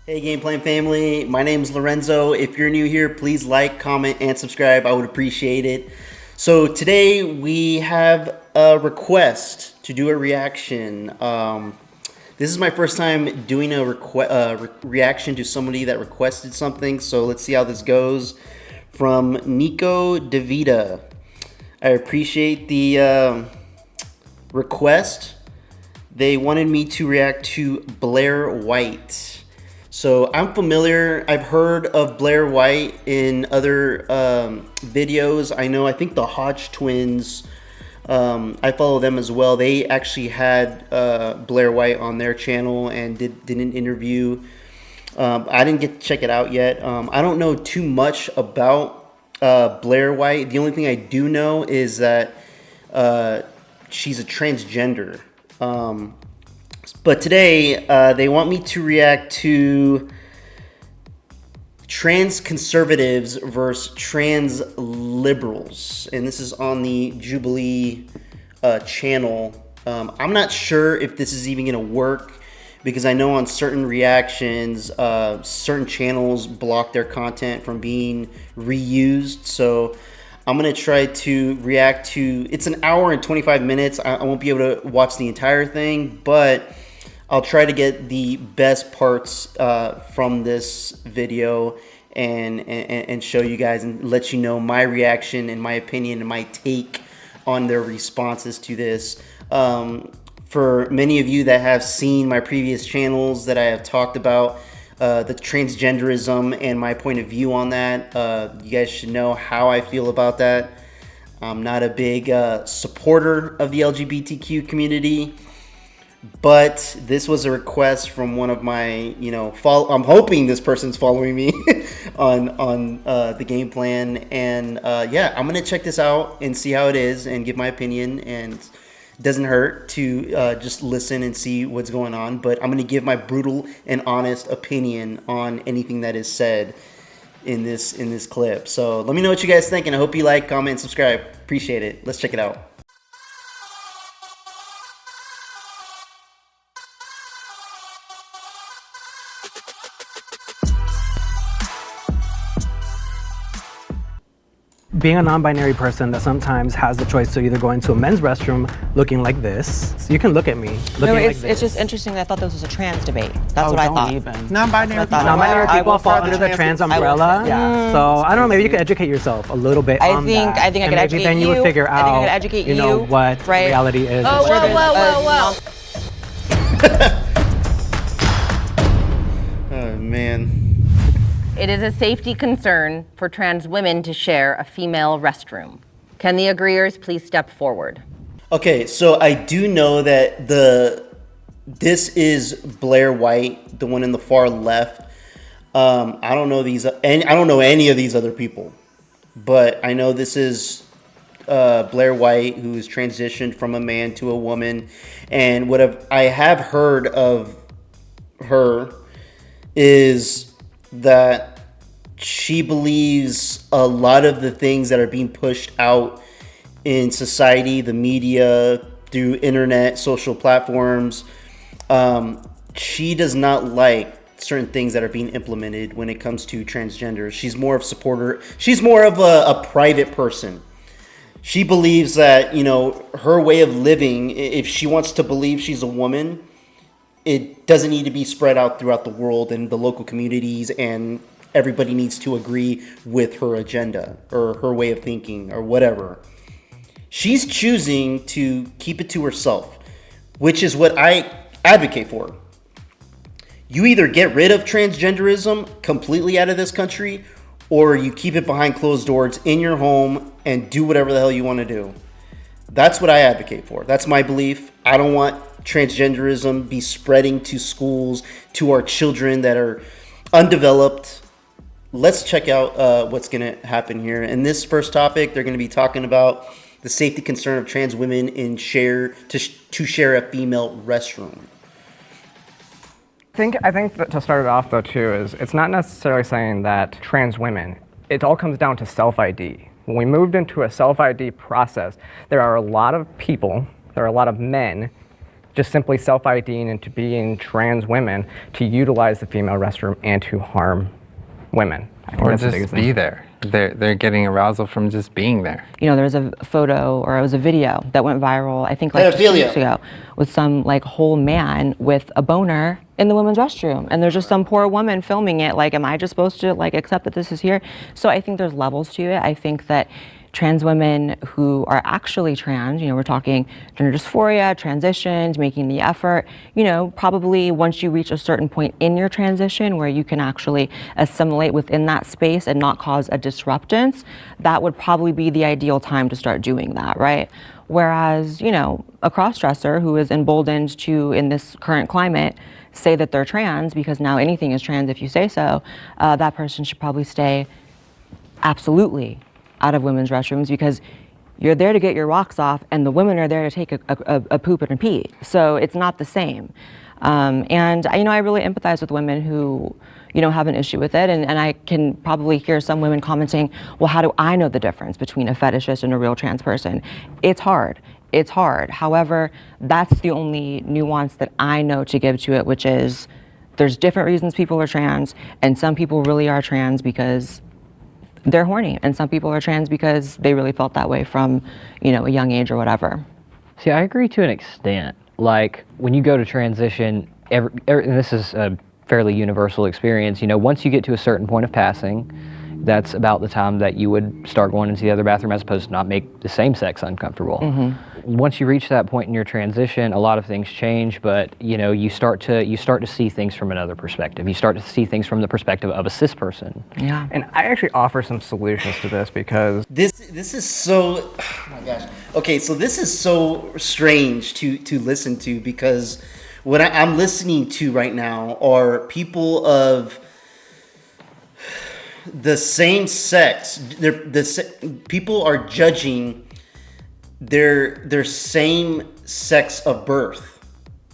Hey Game Plan family, my name is Lorenzo. If you're new here, please like, comment, and subscribe. I would appreciate it. So today we have a request to do a reaction. This is my first time doing a reaction to somebody that requested something, so let's see how this goes. From Nico DeVita. I appreciate the request. They wanted me to react to Blaire White. So I'm familiar. I've heard of Blaire White in other videos. I think the Hodge twins, I follow them as well. They actually had Blaire White on their channel and did an interview. I didn't get to check it out yet. I don't know too much about Blaire White. The only thing I do know is that she's a transgender. But today, they want me to react to trans conservatives versus trans liberals. And this is on the Jubilee channel. I'm not sure if this is even going to work because I know on certain reactions, certain channels block their content from being reused. So I'm going to try to react to, it's an hour and 25 minutes. I won't be able to watch the entire thing, but I'll try to get the best parts from this video and show you guys and let you know my reaction and my opinion and my take on their responses to this. For many of you that have seen my previous channels that I have talked about, the transgenderism and my point of view on that, you guys should know how I feel about that. I'm not a big supporter of the LGBTQ community, but this was a request from one of my, I'm hoping this person's following me on the Game Plan, and yeah, I'm gonna check this out and see how it is and give my opinion. And it doesn't hurt to just listen and see what's going on, but I'm gonna give my brutal and honest opinion on anything that is said in this clip. So let me know what you guys think, and I hope you like, comment, and subscribe. Appreciate it. Let's check it out. Being a non-binary person that sometimes has the choice to either go into a men's restroom looking like this, so you can look at me looking like this. It's just interesting that I thought this was a trans debate. That's what I thought. Non-binary people fall under the trans umbrella. Yeah. So I don't know, maybe you could educate yourself a little bit on that. I think I could educate you. Then you would figure out, what reality is. Oh, whoa. Oh man. It is a safety concern for trans women to share a female restroom. Can the agreeers please step forward? Okay, so I do know that this is Blaire White, the one in the far left. I don't know any of these other people, but I know this is Blaire White, who is transitioned from a man to a woman, and I have heard of her is that she believes a lot of the things that are being pushed out in society, the media, through internet, social platforms. She does not like certain things that are being implemented when it comes to transgender. She's more of a supporter. She's more of a private person. She believes that, her way of living, if she wants to believe she's a woman, it doesn't need to be spread out throughout the world and the local communities, and everybody needs to agree with her agenda or her way of thinking or whatever. She's choosing to keep it to herself, which is what I advocate for. You either get rid of transgenderism completely out of this country, or you keep it behind closed doors in your home and do whatever the hell you want to do. That's what I advocate for. That's my belief. I don't want transgenderism be spreading to schools, to our children that are undeveloped. Let's check out what's going to happen here. In this first topic, they're going to be talking about the safety concern of trans women to share a female restroom. I think that to start it off though too is it's not necessarily saying that trans women, it all comes down to self-ID. When we moved into a self-ID process, there are a lot of people, there are a lot of men just simply self-IDing into being trans women to utilize the female restroom and to harm women. I think Or that's the just biggest be thing. there. They're getting arousal from just being there. You know, there was a photo or it was a video that went viral, I think like just 2 Pedophilia. weeks ago, with some like whole man with a boner in the women's restroom. And there's just some poor woman filming it. Like, am I just supposed to like accept that this is here? So I think there's levels to it. I think that trans women who are actually trans, you know, we're talking gender dysphoria, transitions, making the effort, you know, probably once you reach a certain point in your transition where you can actually assimilate within that space and not cause a disruptance, that would probably be the ideal time to start doing that, right? Whereas, you know, a cross-dresser who is emboldened to, in this current climate, say that they're trans, because now anything is trans if you say so, that person should probably stay absolutely out of women's restrooms, because you're there to get your rocks off and the women are there to take a poop and a pee. So it's not the same. And you know, I really empathize with women who, you know, have an issue with it. And I can probably hear some women commenting, well, how do I know the difference between a fetishist and a real trans person? It's hard. It's hard. However, that's the only nuance that I know to give to it, which is there's different reasons people are trans, and some people really are trans because they're horny, and some people are trans because they really felt that way from, you know, a young age or whatever. See, I agree to an extent. Like, when you go to transition, and this is a fairly universal experience, you know, once you get to a certain point of passing, that's about the time that you would start going into the other bathroom as opposed to not make the same sex uncomfortable. Once you reach that point in your transition, a lot of things change, but you know, you start to see things from another perspective. You start to see things from the perspective of a cis person. Yeah. And I actually offer some solutions to this because This is so, oh my gosh. Okay, so this is so strange to listen to, because what I'm listening to right now are people of the same sex. People are judging their same sex of birth,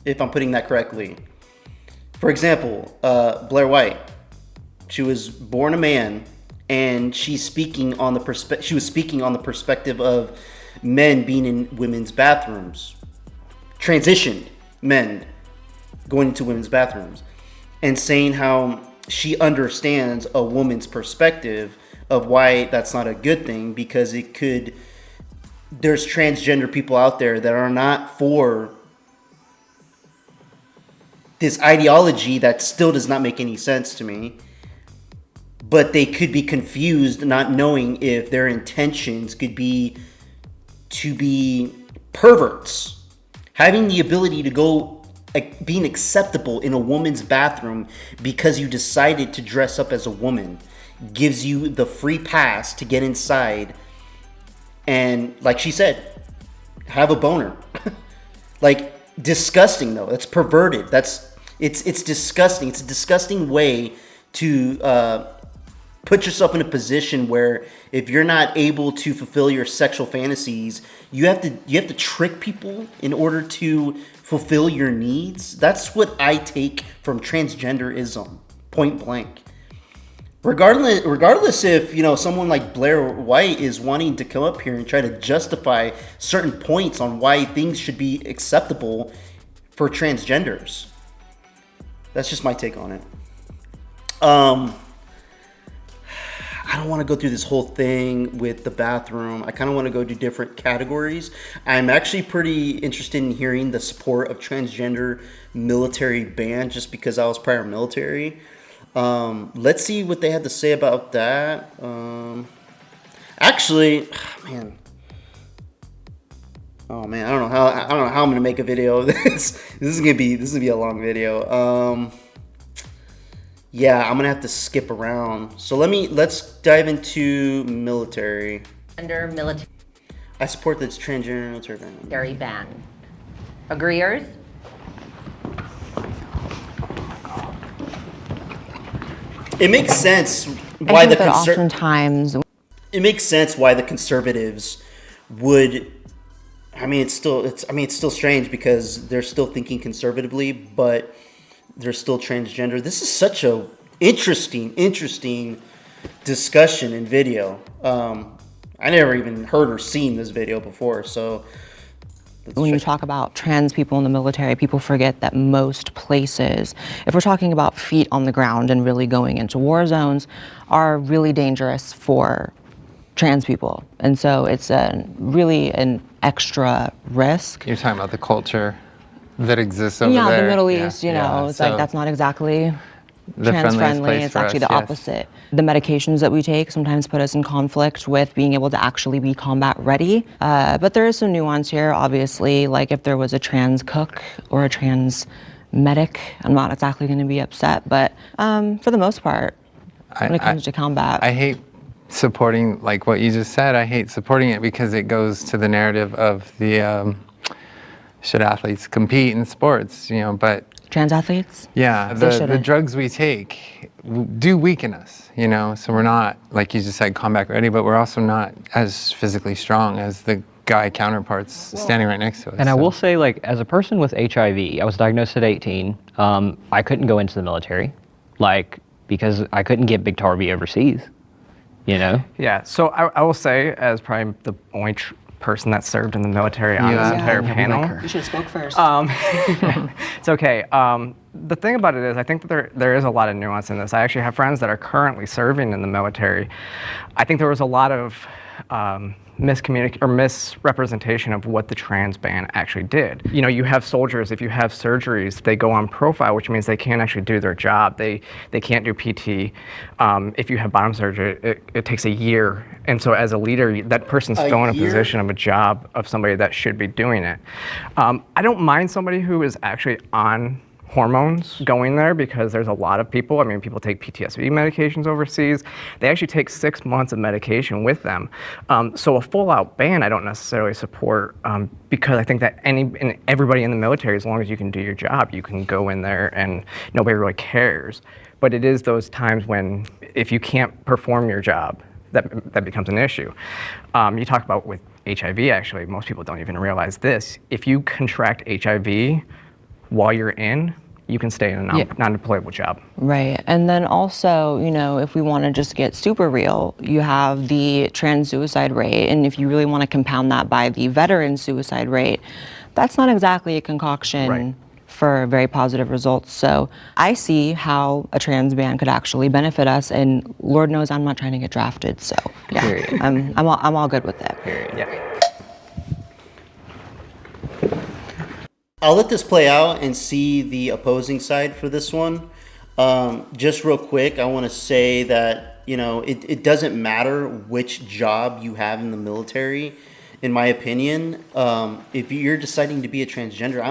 if I'm putting that correctly. For example, Blaire White, she was born a man, and she's speaking on the she was speaking on the perspective of men being in women's bathrooms, transitioned men going into women's bathrooms, and saying how she understands a woman's perspective of why that's not a good thing, because it could, there's transgender people out there that are not for this ideology that still does not make any sense to me, but they could be confused, not knowing if their intentions could be to be perverts. Having the ability to go, being acceptable in a woman's bathroom because you decided to dress up as a woman, gives you the free pass to get inside and, like she said, have a boner. Like, disgusting though. That's perverted. It's disgusting. It's a disgusting way to put yourself in a position where if you're not able to fulfill your sexual fantasies, you have to trick people in order to fulfill your needs. That's what I take from transgenderism, point blank. Regardless if, you know, someone like Blaire White is wanting to come up here and try to justify certain points on why things should be acceptable for transgenders. That's just my take on it. I don't want to go through this whole thing with the bathroom. I kind of want to go to different categories. I'm actually pretty interested in hearing the support of transgender military band, just because I was prior military. Let's see what they had to say about that. Actually, man. Oh man, I don't know how I'm gonna make a video of this. This is gonna be a long video. Yeah, I'm gonna have to skip around. So let's dive into military. Gender military I support this transgender military band. ban. Agreeers? It makes sense I why think that oftentimes it makes sense why the conservatives would. I mean, it's still strange because they're still thinking conservatively, but they're still transgender. This is such a interesting discussion and video. I never even heard or seen this video before, so When you talk about trans people in the military, people forget that most places, if we're talking about feet on the ground and really going into war zones, are really dangerous for trans people. And so it's really an extra risk. You're talking about the culture that exists over Yeah, there. the Middle East, you know, it's like that's not exactly the trans friendliest friendly. place It's for actually us, the yes. opposite. The medications that we take sometimes put us in conflict with being able to actually be combat ready. But there is some nuance here, obviously. Like if there was a trans cook or a trans medic, I'm not exactly going to be upset. But for the most part, when it comes to combat, I hate supporting, like what you just said, I hate supporting it because it goes to the narrative of the should athletes compete in sports, you know, but trans athletes. yeah, They the shouldn't. drugs we take do weaken us, you know, so we're not, like you just said, combat ready, but we're also not as physically strong as the guy counterparts standing right next to us. And I so. will say, like, as a person with HIV, I was diagnosed at 18. I couldn't go into the military, like, because I couldn't get Biktarvy overseas, you know? Yeah, so I will say, as probably the only person that served in the military on this entire panel. You should have spoke first. It's okay. The thing about it is, I think that there is a lot of nuance in this. I actually have friends that are currently serving in the military. I think there was a lot of misrepresentation of what the trans ban actually did. You know, you have soldiers, if you have surgeries, they go on profile, which means they can't actually do their job. They can't do PT. If you have bottom surgery, it takes a year. And so as a leader, that person's still in a position of a job of somebody that should be doing it. I don't mind somebody who is actually on hormones going there, because there's a lot of people, I mean, people take PTSD medications overseas. They actually take 6 months of medication with them. So a full-out ban I don't necessarily support, because I think that everybody in the military, as long as you can do your job, you can go in there and nobody really cares. But it is those times when, if you can't perform your job, that becomes an issue. You talk about with HIV, actually, most people don't even realize this. If you contract HIV while you're in, you can stay in a non-deployable job. Right. And then also, you know, if we want to just get super real, you have the trans suicide rate. And if you really want to compound that by the veteran suicide rate, that's not exactly a concoction for very positive results. So I see how a trans ban could actually benefit us. And Lord knows I'm not trying to get drafted. So yeah, I'm all good with that. Yeah. I'll let this play out and see the opposing side for this one. Just real quick, I want to say that, you know, it doesn't matter which job you have in the military, in my opinion. If you're deciding to be a transgender,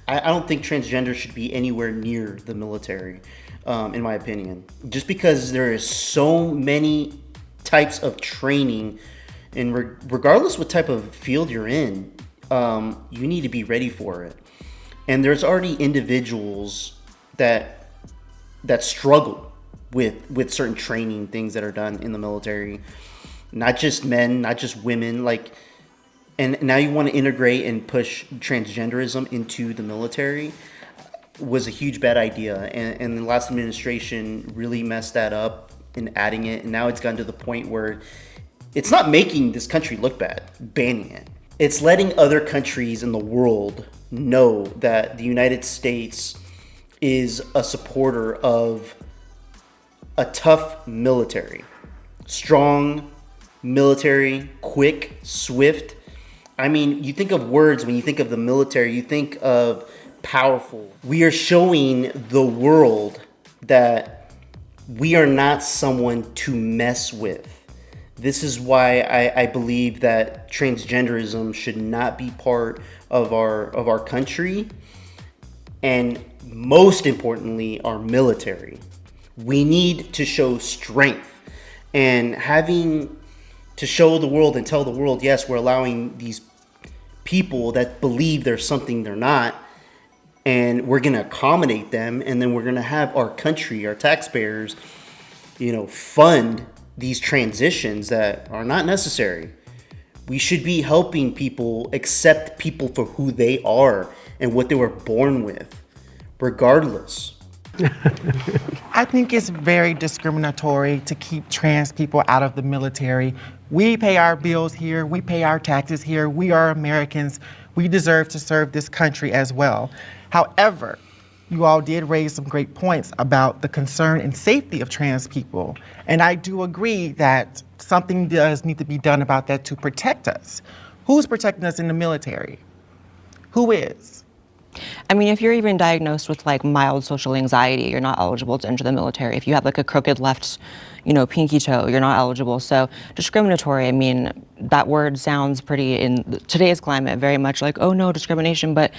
I don't think transgender should be anywhere near the military, in my opinion. Just because there is so many types of training, and regardless what type of field you're in, you need to be ready for it. And there's already individuals that struggle with certain training things that are done in the military. Not just men, not just women, like, and now you want to integrate and push transgenderism into the military was a huge bad idea. And the last administration really messed that up in adding it. And now it's gotten to the point where it's not making this country look bad, banning it. It's letting other countries in the world know that the United States is a supporter of a tough military. Strong military, quick, swift. I mean, you think of words, when you think of the military, you think of powerful. We are showing the world that we are not someone to mess with. This is why I believe that transgenderism should not be part of our country, and most importantly, our military. We need to show strength, and having to show the world and tell the world, yes, we're allowing these people that believe there's something they're not, and we're going to accommodate them, and then we're going to have our country, our taxpayers, you know, fund these transitions that are not necessary. We should be helping people accept people for who they are and what they were born with, regardless. I think it's very discriminatory to keep trans people out of the military. We pay our bills here, we pay our taxes here, we are Americans. We deserve to serve this country as well. However, you all did raise some great points about the concern and safety of trans people. And I do agree that something does need to be done about that to protect us. Who's protecting us in the military? Who is? I mean, if you're even diagnosed with like mild social anxiety, you're not eligible to enter the military. If you have like a crooked left, pinky toe, you're not eligible. So discriminatory, I mean, that word sounds pretty in today's climate, very much like, oh no, discrimination, but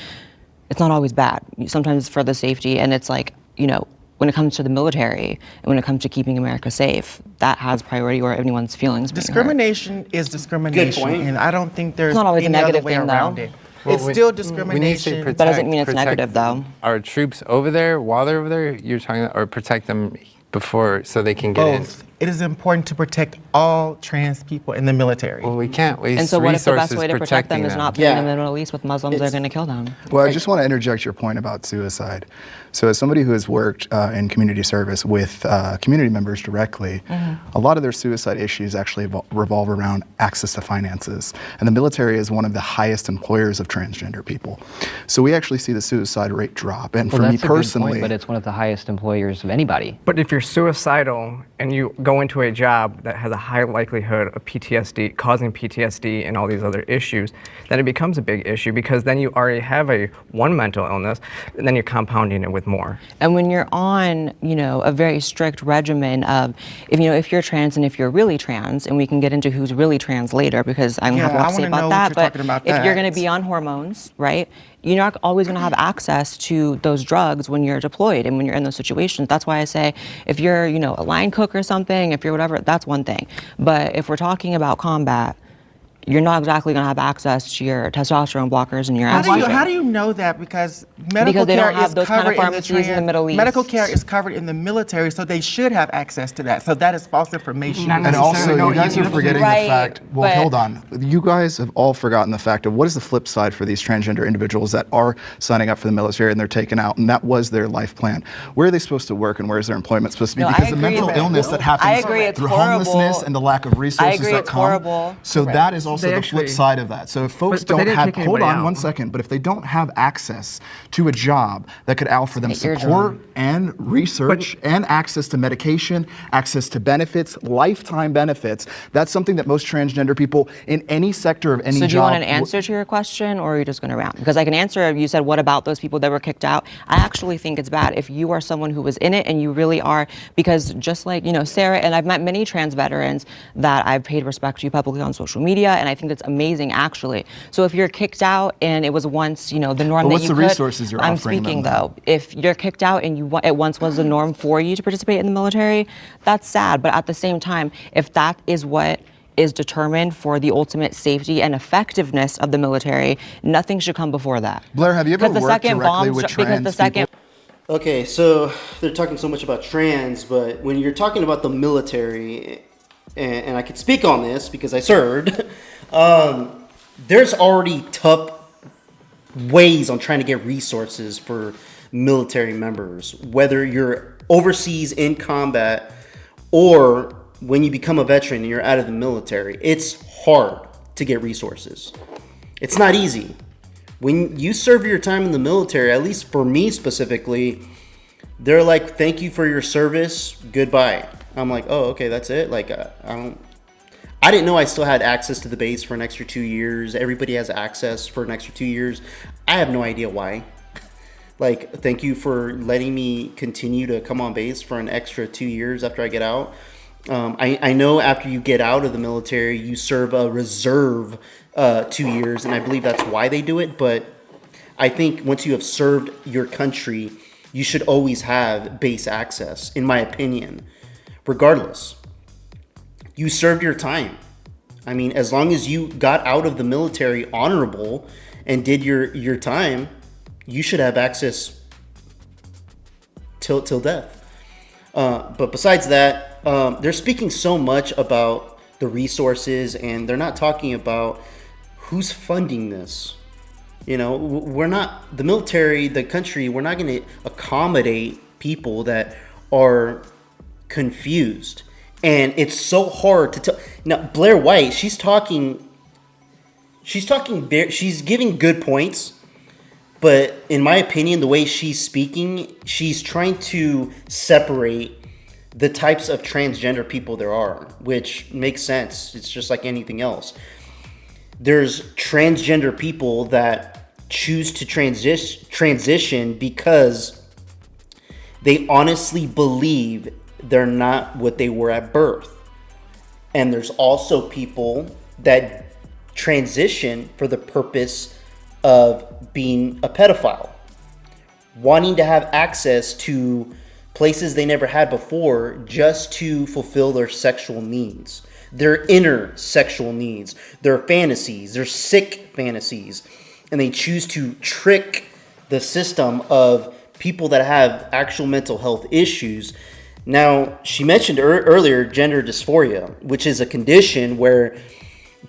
it's not always bad. Sometimes it's for the safety, and it's like, when it comes to the military and when it comes to keeping America safe, that has priority over anyone's feelings being hurt. Discrimination is discrimination, Good point. and I don't think there's It's not always a any other negative way thing, around though. it. It's still discrimination. That doesn't mean it's negative, though. Our troops over there, while they're over there, you're talking, or protect them before so they can get in. Both. It is important to protect all trans people in the military. Well, we can't waste And so what if the best resources way to protect them protecting is not them. putting them in the Middle East with Muslims that are going to kill them? Well, I just want to interject your point about suicide. So as somebody who has worked in community service with community members directly, a lot of their suicide issues actually revolve around access to finances. And the military is one of the highest employers of transgender people. So we actually see the suicide rate drop. And Well, for me that's a good personally, point, but it's one of the highest employers of anybody. But if you're suicidal and you go into a job that has a high likelihood of PTSD, causing PTSD and all these other issues, then it becomes a big issue, because then you already have one mental illness, and then you're compounding it with more. And when you're on, a very strict regimen of, if you're trans and if you're really trans, and we can get into who's really trans later, because I'm going to have a lot to say about that, but if you're going to be on hormones, right, you're not always going to have access to those drugs when you're deployed and when you're in those situations. That's why I say, if you're, a line cook or something, if you're whatever, that's one thing. But if we're talking about combat, you're not exactly going to have access to your testosterone blockers and your How do you know that? Because medical they care don't have is those kind of covered in the pharmacies in the Middle East. Medical care is covered in the military, so they should have access to that. So that is false information. and also, you guys are forgetting Right, the fact, well, but- hold on. You guys have all forgotten the fact of what is the flip side for these transgender individuals that are signing up for the military and they're taken out, and that was their life plan. Where are they supposed to work and where is their employment supposed to be? No, I Because the agree, mental but- illness that happens I agree, it's through horrible. homelessness and the lack of resources agree, that it's come. horrible. So that is also They the flip actually- side of that. So if folks But they don't didn't have, kick hold anybody on one out. second, but if they don't have access to a job that could offer them It's your support job. and research and access to medication, access to benefits, lifetime benefits, that's something that most transgender people in any sector of any So job. do you want an answer to your question, or are you just going to round? Because I can answer, you said, what about those people that were kicked out? I actually think it's bad if you are someone who was in it and you really are, because just like, Sarah, and I've met many trans veterans that I've paid respect to publicly on social media, and I think that's amazing, actually. So if you're kicked out and it was once, the norm But that what's you the could, resources you're I'm offering speaking them, though. If you're kicked out and it once was the norm for you to participate in the military, that's sad. But at the same time, if that is what is determined for the ultimate safety and effectiveness of the military, nothing should come before that. Blaire, have you ever Because the worked second directly bombs, with because the trans second people? Okay, so they're talking so much about trans, but when you're talking about the military, and I could speak on this because I served, there's already tough ways on trying to get resources for military members, whether you're overseas in combat or when you become a veteran and you're out of the military. It's hard to get resources. It's not easy. When you serve your time in the military, at least for me specifically, they're like, thank you for your service, goodbye. I'm like, oh, okay, that's it. Like, I didn't know I still had access to the base for an extra 2 years. Everybody has access for an extra 2 years. I have no idea why. Like, thank you for letting me continue to come on base for an extra 2 years after I get out. I know after you get out of the military, you serve a reserve 2 years, and I believe that's why they do it. But I think once you have served your country, you should always have base access, in my opinion, regardless. You served your time. I mean, as long as you got out of the military honorable and did your time, you should have access till death. But besides that, they're speaking so much about the resources, and they're not talking about who's funding this. We're not, the military, the country, we're not going to accommodate people that are confused. And it's so hard to tell. Now, Blaire White, she's talking she's giving good points, but in my opinion, the way she's speaking, she's trying to separate the types of transgender people there are, which makes sense. It's just like anything else. There's transgender people that choose to transition because they honestly believe they're not what they were at birth. And there's also people that transition for the purpose of being a pedophile, wanting to have access to places they never had before just to fulfill their sexual needs, their inner sexual needs, their fantasies, their sick fantasies. And they choose to trick the system of people that have actual mental health issues. Now, she mentioned earlier gender dysphoria, which is a condition where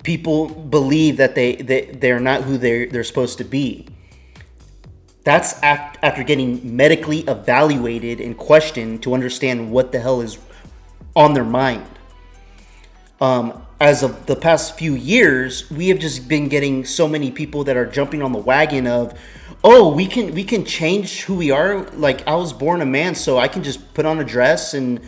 people believe that they're not who they're supposed to be. That's after getting medically evaluated and questioned to understand what the hell is on their mind. As of the past few years, we have just been getting so many people that are jumping on the wagon of, oh, we can change who we are. Like, I was born a man, so I can just put on a dress and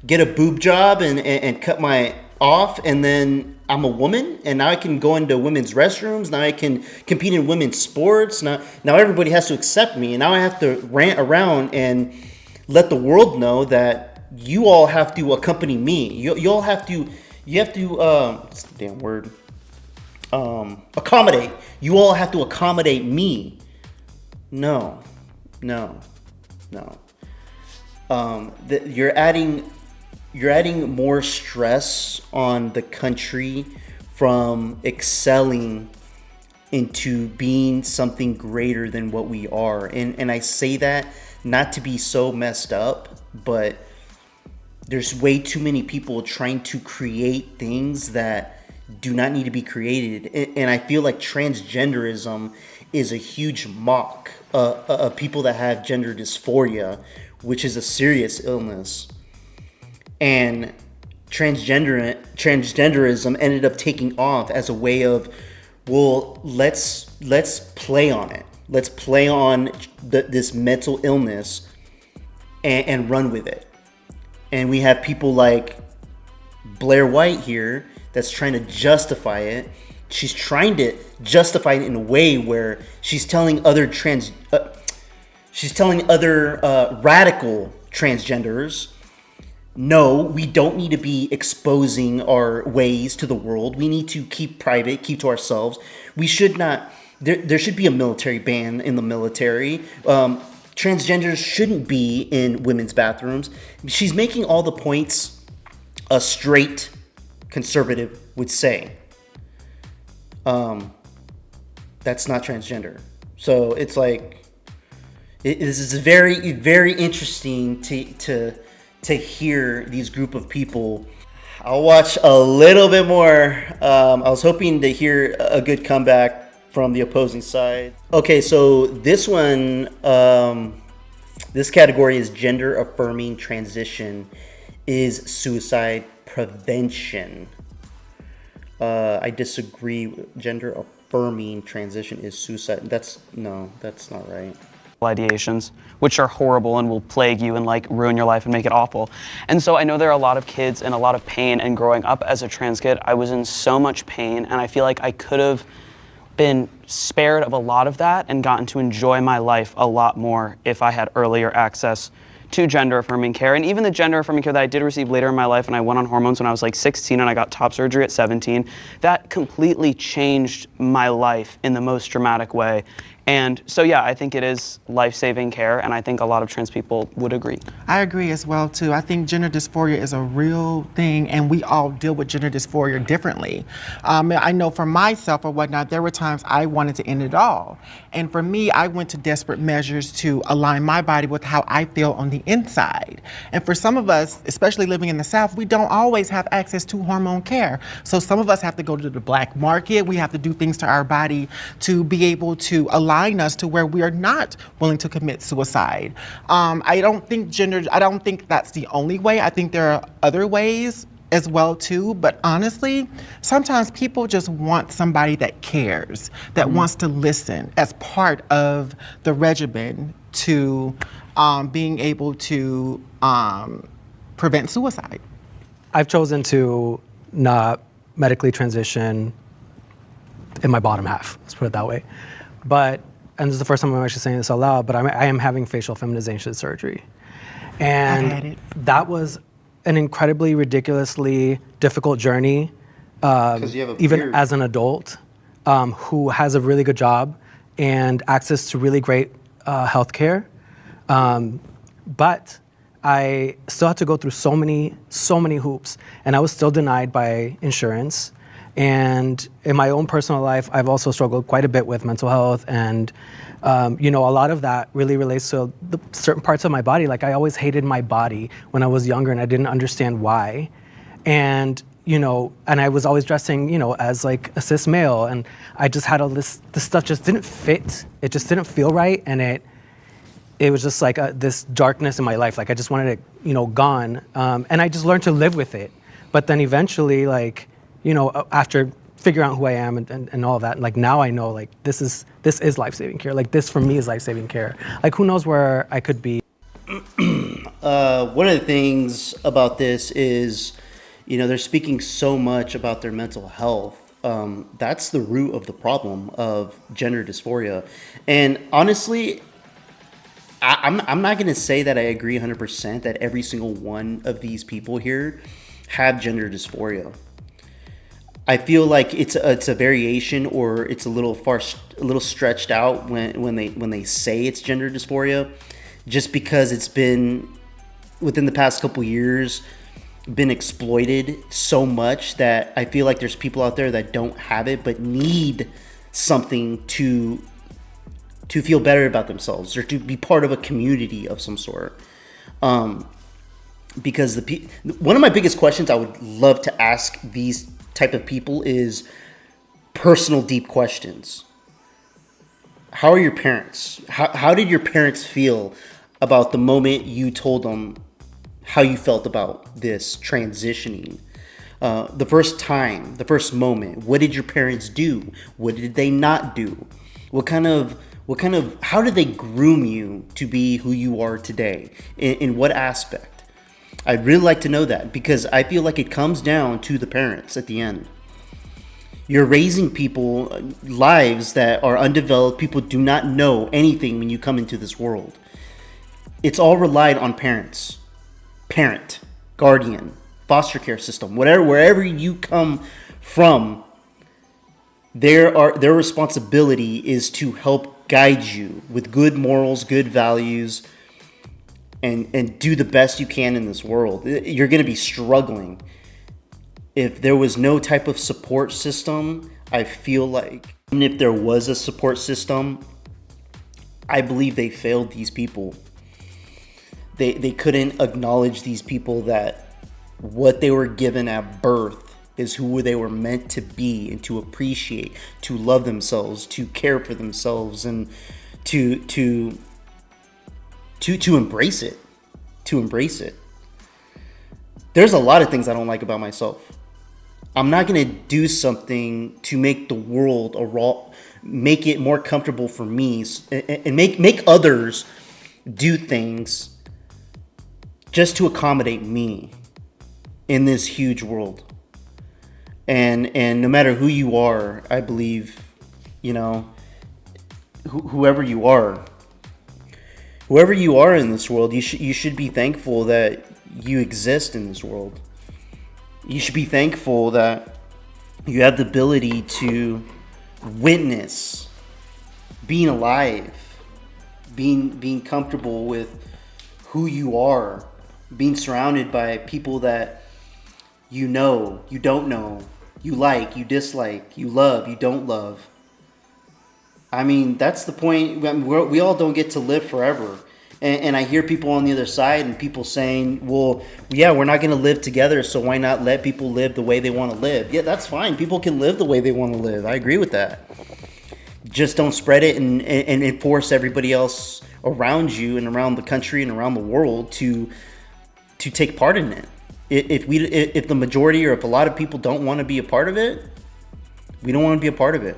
get a boob job and cut my off, and then I'm a woman, and now I can go into women's restrooms. Now I can compete in women's sports. Now everybody has to accept me, and now I have to rant around and let the world know that you all have to accompany me. You all have to. You have to, what's the damn word? Accommodate. You all have to accommodate me. No. You're adding more stress on the country from excelling into being something greater than what we are. And I say that not to be so messed up, but there's way too many people trying to create things that do not need to be created. And I feel like transgenderism is a huge mock of people that have gender dysphoria, which is a serious illness. And transgenderism ended up taking off as a way of, well, let's play on it. Let's play on this mental illness and run with it. And we have people like Blaire White here that's trying to justify it. She's trying to justify it in a way where she's telling other radical transgenders, no, we don't need to be exposing our ways to the world. We need to keep private, keep to ourselves. We should not. There should be a military ban in the military. Transgenders shouldn't be in women's bathrooms. She's making all the points a straight conservative would say. That's not transgender. So it's like, this is very, very interesting to hear these group of people. I'll watch a little bit more. I was hoping to hear a good comeback from the opposing side. Okay, so this one, this category is gender affirming transition is suicide prevention. I disagree. Gender affirming transition is suicide. That's not right. Ideations, which are horrible and will plague you and like ruin your life and make it awful. And so I know there are a lot of kids in a lot of pain, and growing up as a trans kid, I was in so much pain, and I feel like I could have been spared of a lot of that and gotten to enjoy my life a lot more if I had earlier access to gender affirming care. And even the gender affirming care that I did receive later in my life, and I went on hormones when I was like 16 and I got top surgery at 17, that completely changed my life in the most dramatic way. And so, yeah, I think it is life-saving care, and I think a lot of trans people would agree. I agree as well, too. I think gender dysphoria is a real thing, and we all deal with gender dysphoria differently. I know for myself or whatnot, there were times I wanted to end it all. And for me, I went to desperate measures to align my body with how I feel on the inside. And for some of us, especially living in the South, we don't always have access to hormone care. So some of us have to go to the black market. We have to do things to our body to be able to align us to where we are not willing to commit suicide. I don't think that's the only way. I think there are other ways as well too, but honestly, sometimes people just want somebody that cares, that wants to listen as part of the regimen to being able to prevent suicide. I've chosen to not medically transition in my bottom half, let's put it that way. But, and this is the first time I'm actually saying this out loud, but I am having facial feminization surgery. And had it. that was an incredibly, ridiculously difficult journey, you have a even beard. as an adult who has a really good job and access to really great health care. But I still had to go through so many hoops, and I was still denied by insurance. And in my own personal life, I've also struggled quite a bit with mental health, and a lot of that really relates to the certain parts of my body. Like, I always hated my body when I was younger, and I didn't understand why. And and I was always dressing, as like a cis male, and I just had all this stuff just didn't fit. It just didn't feel right, and it was just like this darkness in my life. Like, I just wanted it, gone. And I just learned to live with it. But then eventually, after figuring out who I am and all of that, like, now I know, like, this is life-saving care. Like, this for me is life-saving care. Like, who knows where I could be. One of the things about this is, they're speaking so much about their mental health. That's the root of the problem of gender dysphoria. And honestly, I'm not going to say that I agree 100% that every single one of these people here have gender dysphoria. I feel like it's a variation, or it's a little stretched out when they say it's gender dysphoria, just because it's been within the past couple years been exploited so much that I feel like there's people out there that don't have it but need something to feel better about themselves, or to be part of a community of some sort. Because one of my biggest questions I would love to ask these type of people is personal, deep questions. How are your parents? How did your parents feel about the moment you told them how you felt about this transitioning? The first time, the first moment, what did your parents do? What did they not do? How did they groom you to be who you are today? In what aspect? I'd really like to know that, because I feel like it comes down to the parents at the end. You're raising people, lives that are undeveloped. People do not know anything when you come into this world. It's all relied on parents. Parent, guardian, foster care system, wherever you come from, their responsibility is to help guide you with good morals, good values, and do the best you can in this world. You're going to be struggling. If there was no type of support system, I feel like, even if there was a support system, I believe they failed these people. They couldn't acknowledge these people that what they were given at birth is who they were meant to be, and to appreciate, to love themselves, to care for themselves, and to embrace it. To embrace it. There's a lot of things I don't like about myself. I'm not going to do something to make the world make it more comfortable for me, and make others do things just to accommodate me in this huge world. And no matter who you are, I believe, whoever you are in this world, you should be thankful that you exist in this world. You should be thankful that you have the ability to witness being alive, being comfortable with who you are, being surrounded by people that you know, you don't know, you like, you dislike, you love, you don't love. I mean, that's the point. We all don't get to live forever. And I hear people on the other side, and people saying, well, yeah, we're not going to live together, so why not let people live the way they want to live? Yeah, that's fine. People can live the way they want to live. I agree with that. Just don't spread it and force everybody else around you and around the country and around the world to take part in it. If the majority or if a lot of people don't want to be a part of it, we don't want to be a part of it.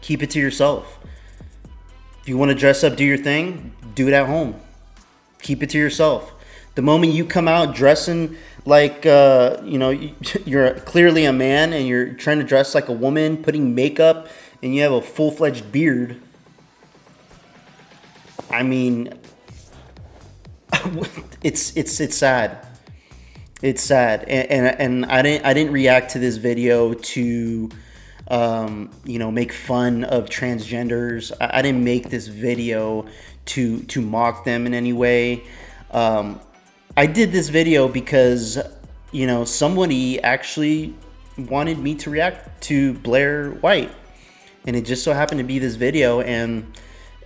Keep it to yourself. If you want to dress up, do your thing, do it at home. Keep it to yourself. The moment you come out dressing like, you're clearly a man and you're trying to dress like a woman, putting makeup, and you have a full-fledged beard, I mean, it's sad. It's sad, and I didn't react to this video to make fun of transgenders. I didn't make this video to mock them in any way. I did this video because somebody actually wanted me to react to Blaire White, and it just so happened to be this video. And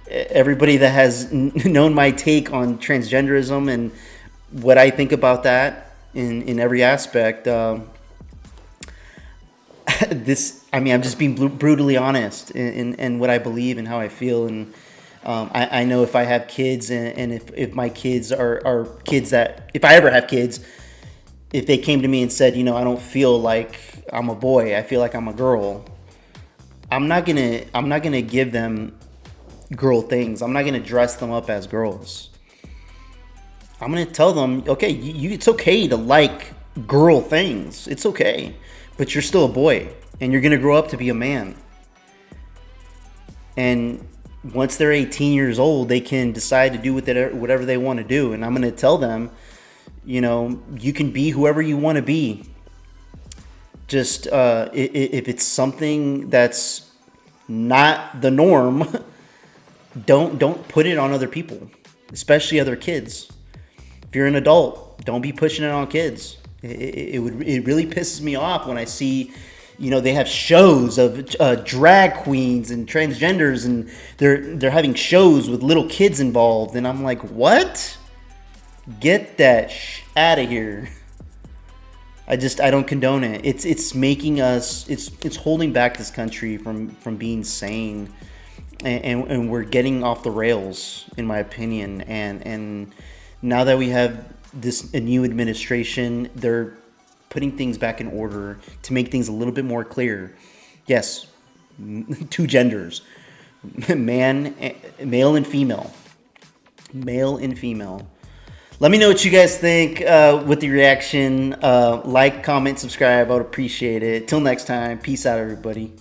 everybody that has known my take on transgenderism and what I think about that in every aspect, I'm just being brutally honest in what I believe and how I feel. And I know if I have kids and if my kids are kids that, if I ever have kids, if they came to me and said, I don't feel like I'm a boy, I feel like I'm a girl, I'm not gonna give them girl things. I'm not gonna dress them up as girls. I'm gonna tell them, okay, it's okay to like girl things. It's okay, but you're still a boy, and you're gonna grow up to be a man. And once they're 18 years old, they can decide to do whatever they want to do. And I'm gonna tell them, you can be whoever you want to be. Just if it's something that's not the norm, don't put it on other people, especially other kids. If you're an adult, don't be pushing it on kids. It really pisses me off when I see, they have shows of drag queens and transgenders, and they're having shows with little kids involved, and I'm like, what? Get that out of here. I don't condone it. It's making us, it's holding back this country from being sane, and we're getting off the rails, in my opinion. And now that we have a new administration, they're putting things back in order to make things a little bit more clear. Yes, two genders, male and female. Male and female. Let me know what you guys think with the reaction. Like, comment, subscribe. I would appreciate it. Till next time. Peace out, everybody.